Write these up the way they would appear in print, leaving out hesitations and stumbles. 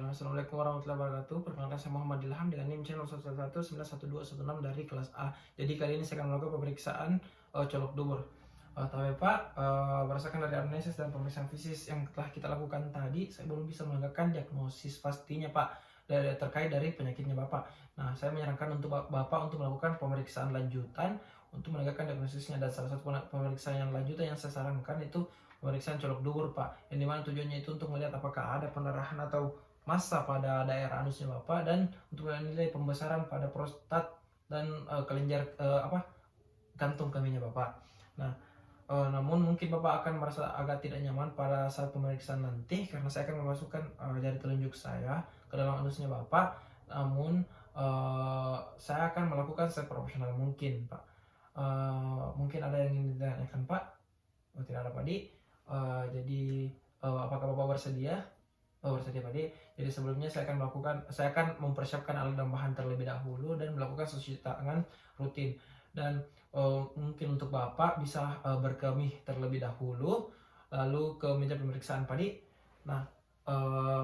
Assalamualaikum warahmatullahi wabarakatuh. Perkenalkan saya Muhammad Ilham dengan NIM channel 111911216 dari kelas A. Jadi kali ini saya akan melakukan pemeriksaan colok dubur. Tapi Pak, berdasarkan dari analisis dan pemeriksaan fisik yang telah kita lakukan tadi, saya belum bisa menegakkan diagnosis pastinya Pak terkait dari penyakitnya Bapak. Nah, saya menyarankan untuk Bapak untuk melakukan pemeriksaan lanjutan untuk menegakkan diagnosisnya, dan salah satu pemeriksaan yang lanjutan yang saya sarankan itu pemeriksaan colok dubur Pak, yang dimana tujuannya itu untuk melihat apakah ada pendarahan atau massa pada daerah anusnya Bapak, dan untuk menilai pembesaran pada prostat dan kelenjar kantung kaminya Bapak. Nah, namun mungkin Bapak akan merasa agak tidak nyaman pada saat pemeriksaan nanti karena saya akan memasukkan jari telunjuk saya ke dalam anusnya Bapak. Namun saya akan melakukan seprofesional mungkin Pak. Mungkin ada yang ingin ditanyakan Pak? Oh, tidak ada Pak Di. Apakah Bapak bersedia? Oh, bersedia Pak Di. Jadi sebelumnya saya akan mempersiapkan alat dan bahan terlebih dahulu dan melakukan cuci tangan rutin. Dan mungkin untuk Bapak bisa berkemih terlebih dahulu, lalu ke meja pemeriksaan Pak Di. Nah,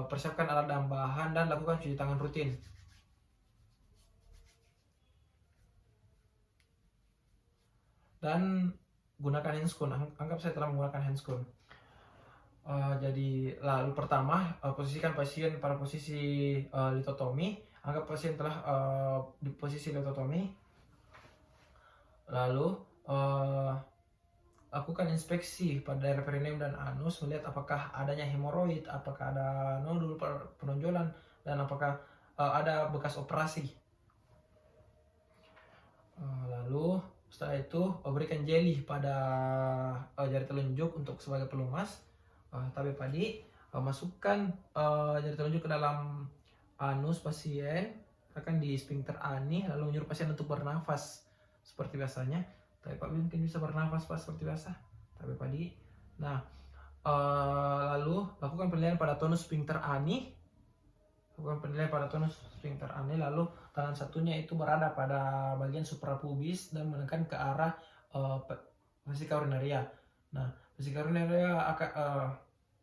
persiapkan alat dan bahan dan lakukan cuci tangan rutin. Dan gunakan handscoon. Anggap saya telah menggunakan handscoon. Jadi lalu pertama posisikan pasien pada posisi litotomi. Anggap pasien telah di posisi litotomi. Lalu lakukan inspeksi pada daerah perineum dan anus, melihat apakah adanya hemoroid, apakah ada nodul penonjolan, dan apakah ada bekas operasi. Lalu setelah itu berikan jelly pada jari telunjuk untuk sebagai pelumas. Tapi Padi masukkan jari telunjuk ke dalam anus pasien, akan di sphincter ani, lalu menyuruh pasien untuk bernafas seperti biasanya. Tapi Pak mungkin bisa bernafas Pak seperti biasa. Tapi Padi. Nah, lalu lakukan penilaian pada tonus sphincter ani. Lalu tangan satunya itu berada pada bagian suprapubis dan menekan ke arah vesika urinaria. Nah, vesika urinaria akan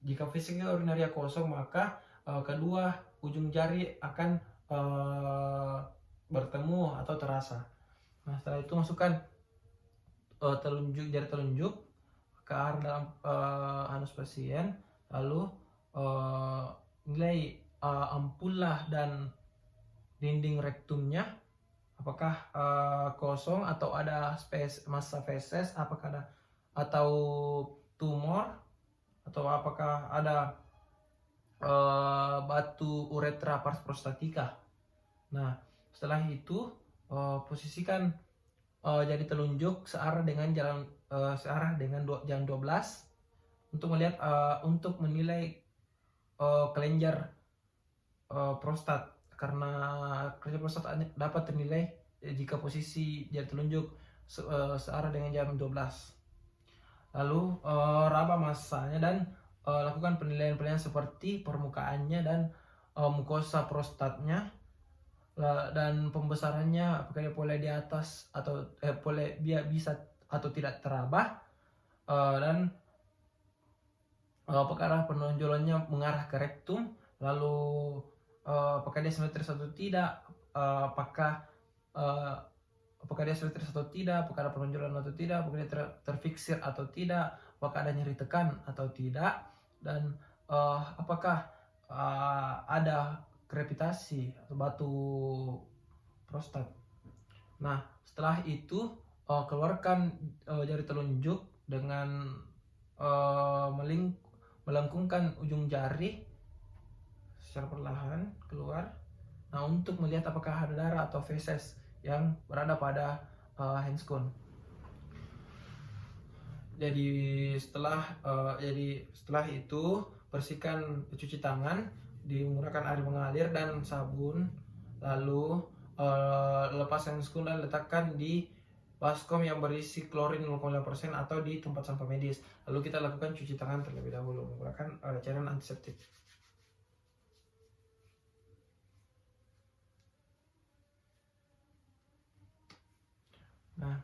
jika vesika urinaria kosong, maka kedua ujung jari akan bertemu atau terasa. Nah, setelah itu masukkan jari telunjuk ke arah dalam anus pasien, lalu nilai ampulla dan dinding rektumnya apakah kosong atau ada massa feses, apakah ada atau tumor, atau apakah ada batu uretra pars prostatica. Nah, setelah itu posisikan jari telunjuk searah dengan jalan jam 12 untuk melihat untuk menilai kelenjar prostat, karena kelenjar prostat dapat dinilai jika posisi jari telunjuk searah dengan jam 12. Lalu raba massanya dan lakukan penilaian seperti permukaannya dan mukosa prostatnya dan pembesarannya, apakah dia boleh di atas atau boleh bisa atau tidak terabah, dan apakah arah penonjolannya mengarah ke rektum, lalu apakah dia simetris atau tidak, apakah dia simetris atau tidak, apakah ada penonjolan atau tidak, apakah dia terfiksir atau tidak, apakah ada nyeri tekan atau tidak, dan apakah ada krepitasi atau batu prostat. Nah, setelah itu keluarkan jari telunjuk dengan melengkungkan ujung jari secara perlahan keluar. Nah, untuk melihat apakah ada darah atau feses yang berada pada handscoon. Jadi setelah itu bersihkan cuci tangan menggunakan air mengalir dan sabun, lalu lepas handscoon dan letakkan di baskom yang berisi klorin 0,5% atau di tempat sampah medis. Lalu kita lakukan cuci tangan terlebih dahulu menggunakan cairan antiseptik. Nah,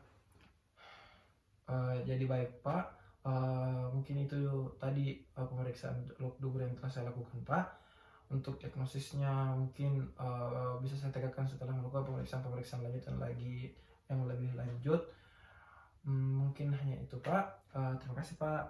jadi baik Pak, mungkin itu tadi pemeriksaan colok dubur yang telah saya lakukan Pak. Untuk diagnosisnya mungkin bisa saya tegakkan setelah melakukan pemeriksaan lanjutan lagi yang lebih lanjut. Mungkin hanya itu Pak. Terima kasih Pak.